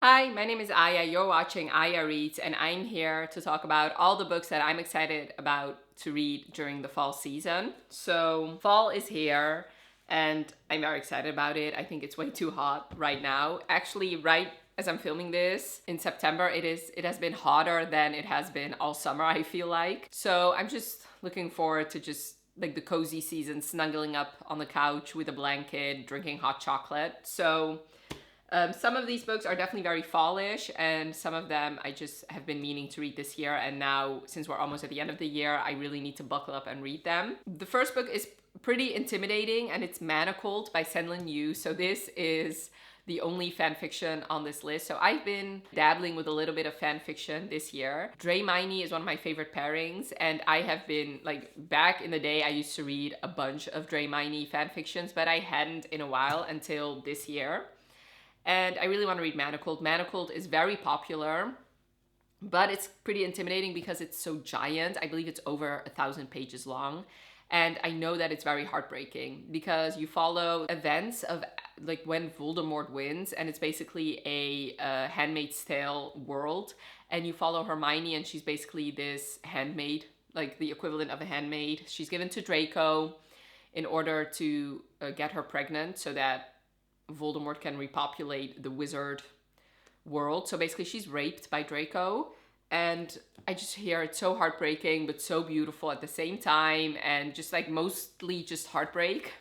Hi, my name is Aya. You're watching Aya Reads, and I'm here to talk about all the books that I'm excited about to read during the fall season. So, fall is here, and I'm very excited about it. I think it's way too hot right now. Actually, right as I'm filming this in September, it has been hotter than it has been all summer, I feel like. So, I'm just looking forward to just like the cozy season, snuggling up on the couch with a blanket, drinking hot chocolate. So, some of these books are definitely very fallish, and some of them I just have been meaning to read this year. And now, since we're almost at the end of the year, I really need to buckle up and read them. The first book is pretty intimidating, and it's Manacled by Senlin Yu. So, this is the only fan fiction on this list. So I've been dabbling with a little bit of fan fiction this year. Dre Miney is one of my favorite pairings, and I have been like back in the day I used to read a bunch of Dre Miney fan fictions, but I hadn't in a while until this year. And I really want to read Manacled. Manacled is very popular, but it's pretty intimidating because it's so giant. I believe it's over 1,000 pages long. And I know that it's very heartbreaking because you follow events of like when Voldemort wins, and it's basically a Handmaid's Tale world. And you follow Hermione, and she's basically this handmaid, like the equivalent of a handmaid. She's given to Draco in order to get her pregnant so that Voldemort can repopulate the wizard world. So basically, she's raped by Draco. And I just hear it's so heartbreaking, but so beautiful at the same time, and just like mostly just heartbreak.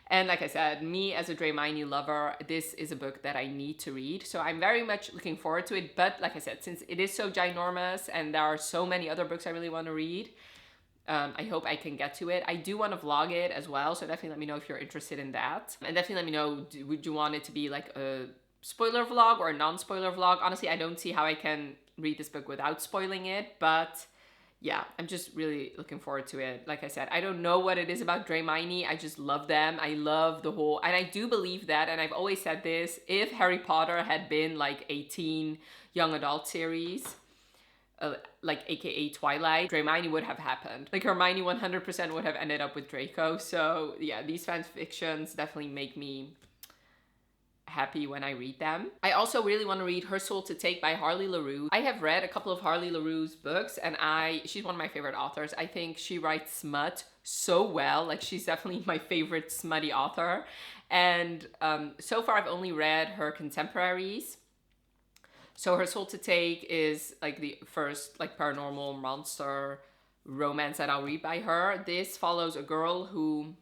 And like I said, me as a Dre Miney lover, this is a book that I need to read. So I'm very much looking forward to it. But like I said, since it is so ginormous and there are so many other books I really want to read, I hope I can get to it. I do want to vlog it as well, so definitely let me know if you're interested in that. And definitely let me know, would you want it to be like a spoiler vlog or a non-spoiler vlog? Honestly, I don't see how I can read this book without spoiling it, but yeah, I'm just really looking forward to it. Like I said, I don't know what it is about Dre Miney. I just love them. I love the whole, and I do believe that, and I've always said this, if Harry Potter had been like a teen young adult series, like aka Twilight, Hermione would have happened. Like Hermione 100% would have ended up with Draco. So yeah, these fan fictions definitely make me happy when I read them. I also really want to read Her Soul to Take by Harley LaRue. I have read a couple of Harley LaRue's books, and she's one of my favorite authors. I think she writes smut so well. Like, she's definitely my favorite smutty author. And so far I've only read her contemporaries. So Her Soul to Take is like the first like paranormal monster romance that I'll read by her. This follows a girl who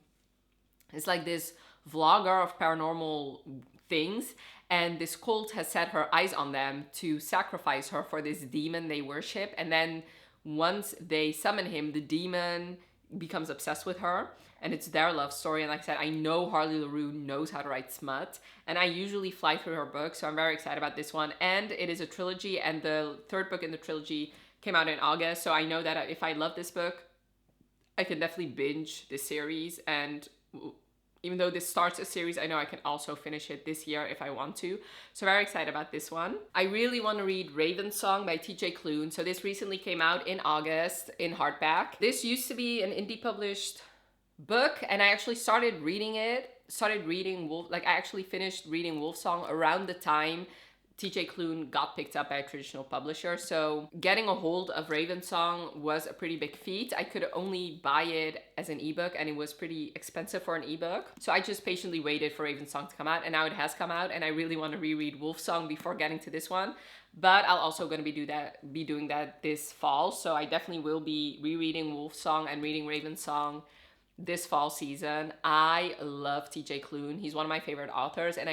is like this vlogger of paranormal things, and this cult has set her eyes on them to sacrifice her for this demon they worship. And then once they summon him, the demon becomes obsessed with her, and it's their love story. And like I said, I know Harley LaRue knows how to write smut, and I usually fly through her books, so I'm very excited about this one. And it is a trilogy, and the third book in the trilogy came out in August, so I know that if I love this book, I can definitely binge this series. And even though this starts a series, I know I can also finish it this year if I want to. So very excited about this one. I really want to read Ravensong by TJ Klune. So this recently came out in August in hardback. This used to be an indie published book, and I actually started reading I actually finished reading Wolfsong around the time TJ Klune got picked up by a traditional publisher. So getting a hold of Ravensong was a pretty big feat. I could only buy it as an ebook, and it was pretty expensive for an ebook. So I just patiently waited for Ravensong to come out, and now it has come out, and I really want to reread Wolfsong before getting to this one. But I'll also going to be doing that this fall. So I definitely will be rereading Wolfsong and reading Ravensong this fall season. I love TJ Klune. He's one of my favorite authors, and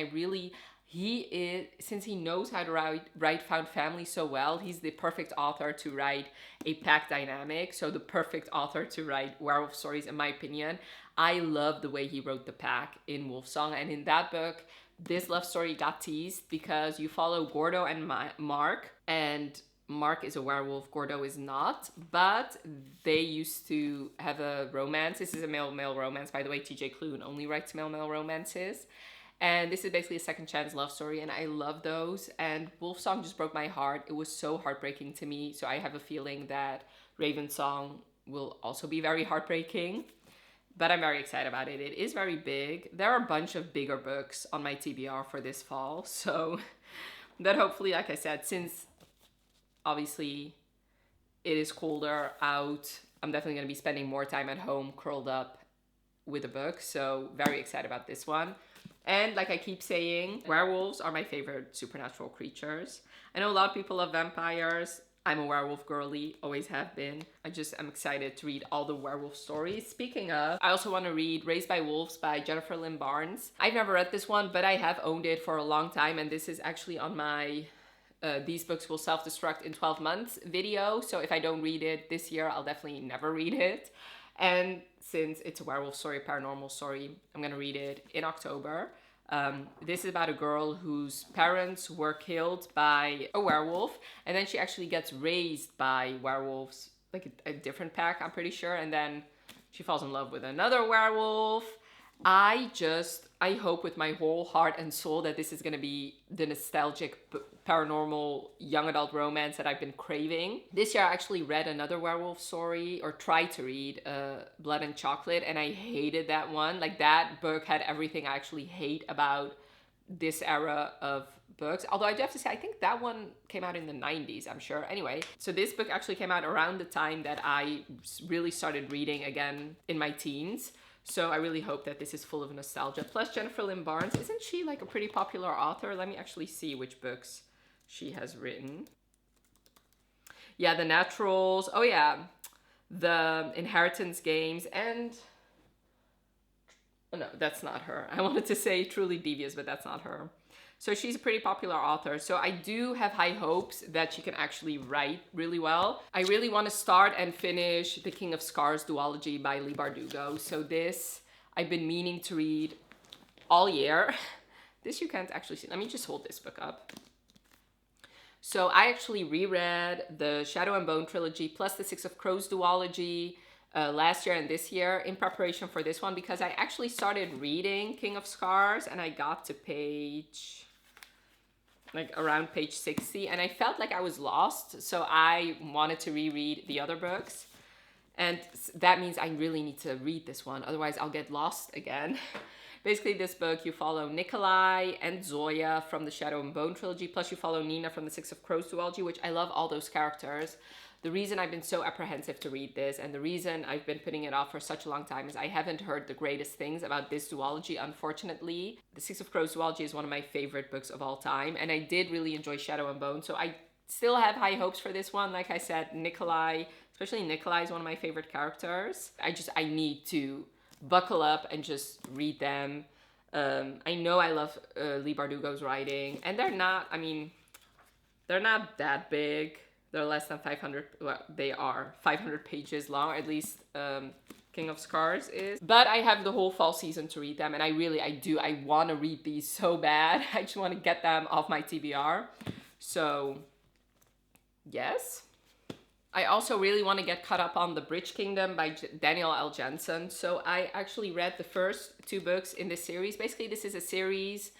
he is, since he knows how to write found family so well, he's the perfect author to write a pack dynamic. So the perfect author to write werewolf stories, in my opinion. I love the way he wrote the pack in Wolfsong, and in that book, this love story got teased because you follow Gordo and Mark, and Mark is a werewolf, Gordo is not, but they used to have a romance. This is a male-male romance, by the way. TJ Klune only writes male-male romances. And this is basically a second chance love story, and I love those. And Wolfsong just broke my heart. It was so heartbreaking to me, so I have a feeling that Ravensong will also be very heartbreaking. But I'm very excited about it. It is very big. There are a bunch of bigger books on my TBR for this fall, so That hopefully, like I said, since obviously it is colder out, I'm definitely going to be spending more time at home curled up with a book. So very excited about this one. And like I keep saying, werewolves are my favorite supernatural creatures. I know a lot of people love vampires. I'm a werewolf girly, always have been. I just am excited to read all the werewolf stories. Speaking of, I also want to read Raised by Wolves by Jennifer Lynn Barnes. I've never read this one, but I have owned it for a long time, and this is actually on my These Books Will Self-Destruct in 12 Months video. So if I don't read it this year, I'll definitely never read it. And since it's a werewolf story, a paranormal story, I'm gonna read it in October. This is about a girl whose parents were killed by a werewolf, and then she actually gets raised by werewolves, like a different pack, I'm pretty sure, and then she falls in love with another werewolf. I hope with my whole heart and soul that this is going to be the nostalgic paranormal young adult romance that I've been craving. This year I actually read another werewolf story, or tried to read, Blood and Chocolate, and I hated that one. Like, that book had everything I actually hate about this era of books. Although I do have to say, I think that one came out in the 90s, I'm sure. Anyway, so this book actually came out around the time that I really started reading again in my teens. So I really hope that this is full of nostalgia. Plus Jennifer Lynn Barnes, isn't she like a pretty popular author? Let me actually see which books she has written. Yeah, The Naturals. Oh yeah, The Inheritance Games, and oh, no, that's not her. I wanted to say Truly Devious, but that's not her. So she's a pretty popular author. So I do have high hopes that she can actually write really well. I really want to start and finish The King of Scars duology by Leigh Bardugo. So this I've been meaning to read all year. This you can't actually see. Let me just hold this book up. So I actually reread the Shadow and Bone trilogy plus the Six of Crows duology last year and this year in preparation for this one, because I actually started reading King of Scars and I got to around page 60, and I felt like I was lost, so I wanted to reread the other books, and that means I really need to read this one, otherwise I'll get lost again. Basically, this book, you follow Nikolai and Zoya from the Shadow and Bone trilogy, plus you follow Nina from the Six of Crows duology, which I love all those characters. The reason I've been so apprehensive to read this, and the reason I've been putting it off for such a long time, is I haven't heard the greatest things about this duology, unfortunately. The Six of Crows duology is one of my favorite books of all time, and I did really enjoy Shadow and Bone, so I still have high hopes for this one. Like I said, Nikolai, especially Nikolai, is one of my favorite characters. I need to buckle up and just read them. I know I love Leigh Bardugo's writing, and they're not that big. They're less than 500, well, they are 500 pages long, at least King of Scars is. But I have the whole fall season to read them, and I want to read these so bad. I just want to get them off my TBR. So, yes. I also really want to get caught up on The Bridge Kingdom by Daniel L. Jensen. So I actually read the first 2 books in this series. Basically, this is a series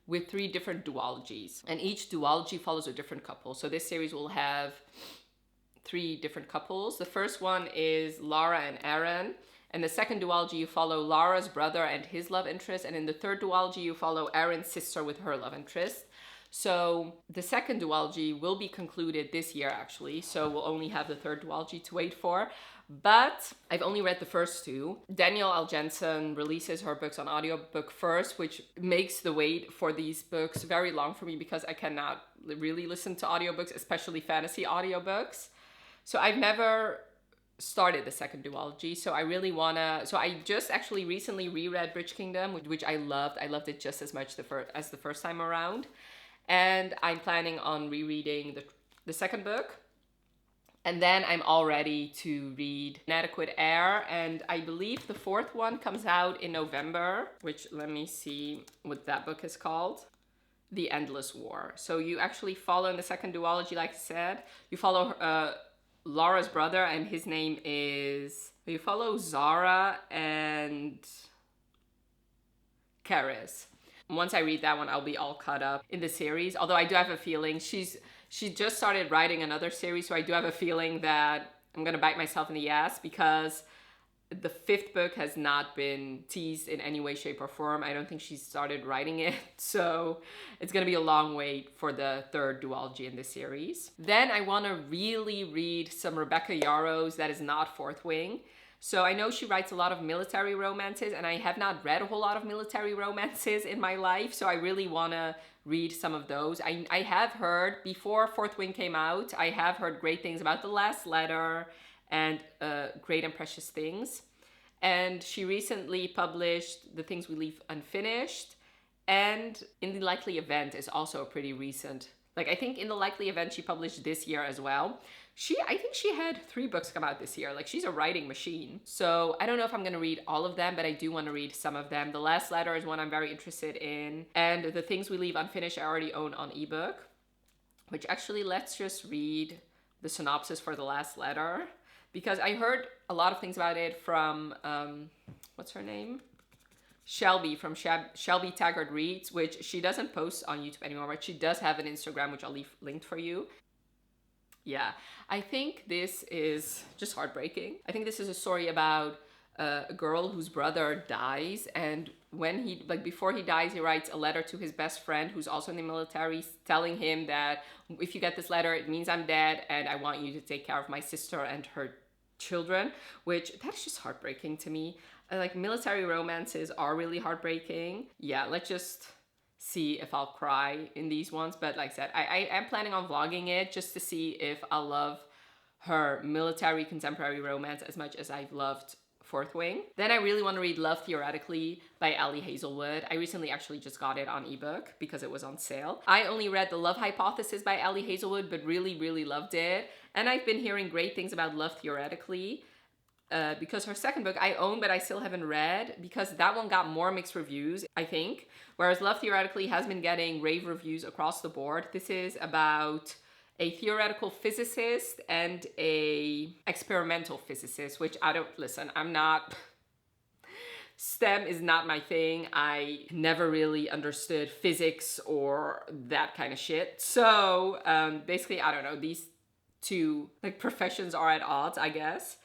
with 3 different duologies, and each duology follows a different couple. So this series will have 3 different couples. The first one is Lara and Aaron, and the second duology you follow Lara's brother and his love interest, and in the third duology you follow Aaron's sister with her love interest. So the second duology will be concluded this year, actually, so we'll only have the third duology to wait for. But I've only read the first 2. Danielle L. Jensen releases her books on audiobook first, which makes the wait for these books very long for me because I cannot really listen to audiobooks, especially fantasy audiobooks. So I've never started the second duology, so I really wanna. So I just actually recently reread Bridge Kingdom, which I loved. I loved it just as much as the first time around, and I'm planning on rereading the second book. And then I'm all ready to read Inadequate Air, and I believe the fourth one comes out in November, which, let me see what that book is called. The Endless War. So you actually follow in the second duology, like I said, you follow Laura's brother, and his name is, you follow Zara and Karis. Once I read that one, I'll be all caught up in the series, although I do have a feeling she just started writing another series, so I do have a feeling that I'm gonna bite myself in the ass, because The fifth book has not been teased in any way, shape, or form. I don't think she started writing it, so it's gonna be a long wait for the third duology in this series. Then I want to really read some Rebecca Yarros that is not Fourth Wing. So I know she writes a lot of military romances, and I have not read a whole lot of military romances in my life, so I really want to read some of those. I have heard, before Fourth Wing came out, I have heard great things about The Last Letter and Great and Precious Things. And she recently published The Things We Leave Unfinished, and In the Likely Event is also a pretty recent. Like, I think In the Likely Event she published this year as well. I think she had 3 books come out this year. Like, she's a writing machine. So I don't know if I'm gonna read all of them, but I do want to read some of them. The Last Letter is one I'm very interested in. And The Things We Leave Unfinished I already own on ebook. Which actually, let's just read the synopsis for The Last Letter. Because I heard a lot of things about it from, what's her name? Shelby from Shelby Taggart Reads, which she doesn't post on YouTube anymore, but she does have an Instagram, which I'll leave linked for you. Yeah, I think this is just heartbreaking. I think this is a story about a girl whose brother dies, and before he dies, he writes a letter to his best friend who's also in the military, telling him that if you get this letter, it means I'm dead, and I want you to take care of my sister and her children, which that's just heartbreaking to me. Like, military romances are really heartbreaking. Yeah, let's just see if I'll cry in these ones. But like I said, I am planning on vlogging it just to see if I'll love her military contemporary romance as much as I've loved Fourth Wing. Then I really want to read Love Theoretically by Ali Hazelwood. I recently actually just got it on ebook because it was on sale. I only read The Love Hypothesis by Ali Hazelwood, but really, really loved it. And I've been hearing great things about Love Theoretically. Because her second book I own, but I still haven't read, because that one got more mixed reviews, I think. Whereas Love Theoretically has been getting rave reviews across the board. This is about a theoretical physicist and a experimental physicist, which I'm not... STEM is not my thing. I never really understood physics or that kind of shit. So basically, I don't know, these two professions are at odds, I guess.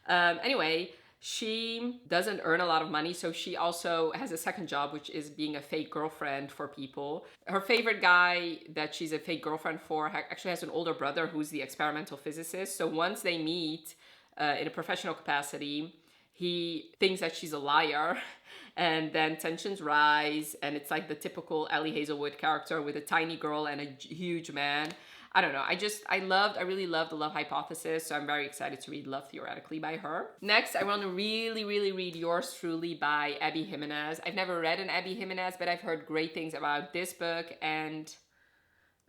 Anyway, she doesn't earn a lot of money, so she also has a second job, which is being a fake girlfriend for people. Her favorite guy that she's a fake girlfriend for actually has an older brother who's the experimental physicist. So once they meet in a professional capacity, he thinks that she's a liar, and then tensions rise, and it's like the typical Ali Hazelwood character with a tiny girl and a huge man. I don't know, I really loved The Love Hypothesis, so I'm very excited to read Love Theoretically by her. Next, I want to really, really read Yours Truly by Abby Jimenez. I've never read an Abby Jimenez, but I've heard great things about this book and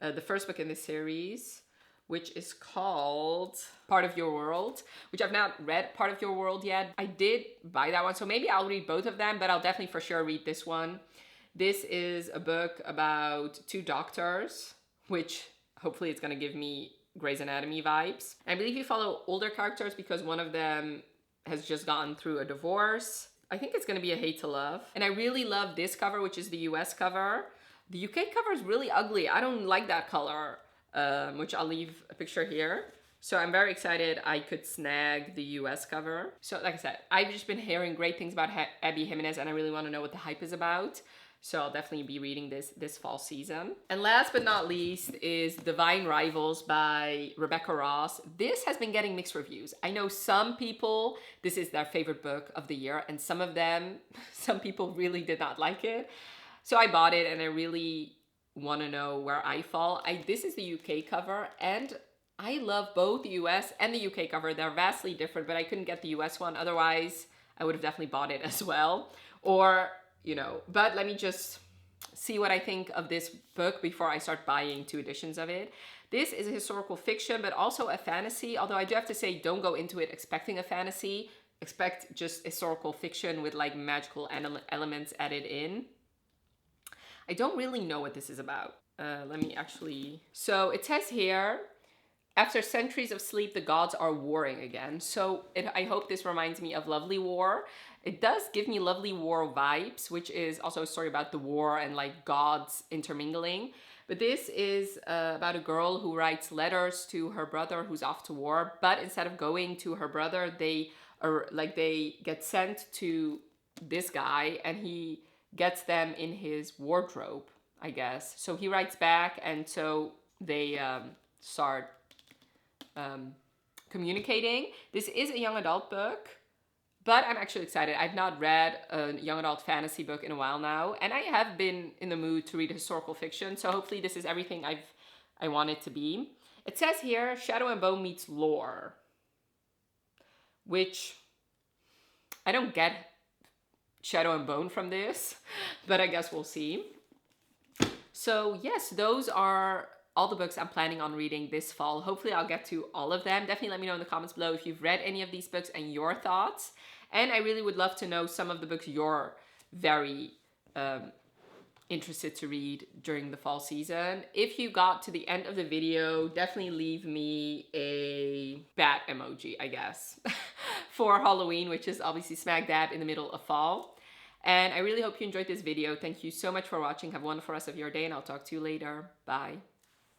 the first book in this series, which is called Part of Your World, which I've not read Part of Your World yet. I did buy that one, so maybe I'll read both of them, but I'll definitely for sure read this one. This is a book about 2 doctors, which... hopefully it's gonna give me Grey's Anatomy vibes. I believe you follow older characters because one of them has just gone through a divorce. I think it's gonna be a hate to love. And I really love this cover, which is the US cover. The UK cover is really ugly. I don't like that color, which I'll leave a picture here. So I'm very excited I could snag the US cover. So like I said, I've just been hearing great things about Abby Jimenez, and I really wanna know what the hype is about. So I'll definitely be reading this fall season. And last but not least is Divine Rivals by Rebecca Ross. This has been getting mixed reviews. I know some people, this is their favorite book of the year, and some people really did not like it. So I bought it, and I really want to know where I fall. This is the UK cover, and I love both the US and the UK cover. They're vastly different, but I couldn't get the US one. Otherwise, I would have definitely bought it as well. Or... but let me just see what I think of this book before I start buying 2 editions of it. This is a historical fiction, but also a fantasy. Although I do have to say, don't go into it expecting a fantasy. Expect just historical fiction with like magical elements added in. I don't really know what this is about. Let me actually... So it says here, after centuries of sleep, the gods are warring again. So I hope this reminds me of Lovely War. It does give me Lovely War vibes, which is also a story about the war and like gods intermingling. But this is about a girl who writes letters to her brother who's off to war. But instead of going to her brother, they or like they get sent to this guy and he gets them in his wardrobe, I guess. So he writes back, and so they start communicating. This is a young adult book, but I'm actually excited. I've not read a young adult fantasy book in a while now, and I have been in the mood to read historical fiction, so hopefully this is everything I want it to be. It says here, Shadow and Bone meets lore, which I don't get Shadow and Bone from this, but I guess we'll see. So yes, those are all the books I'm planning on reading this fall. Hopefully I'll get to all of them. Definitely let me know in the comments below if you've read any of these books and your thoughts. And I really would love to know some of the books you're very interested to read during the fall season. If you got to the end of the video, definitely leave me a bat emoji, I guess, for Halloween, which is obviously smack dab in the middle of fall. And I really hope you enjoyed this video. Thank you so much for watching. Have a wonderful rest of your day, and I'll talk to you later. Bye.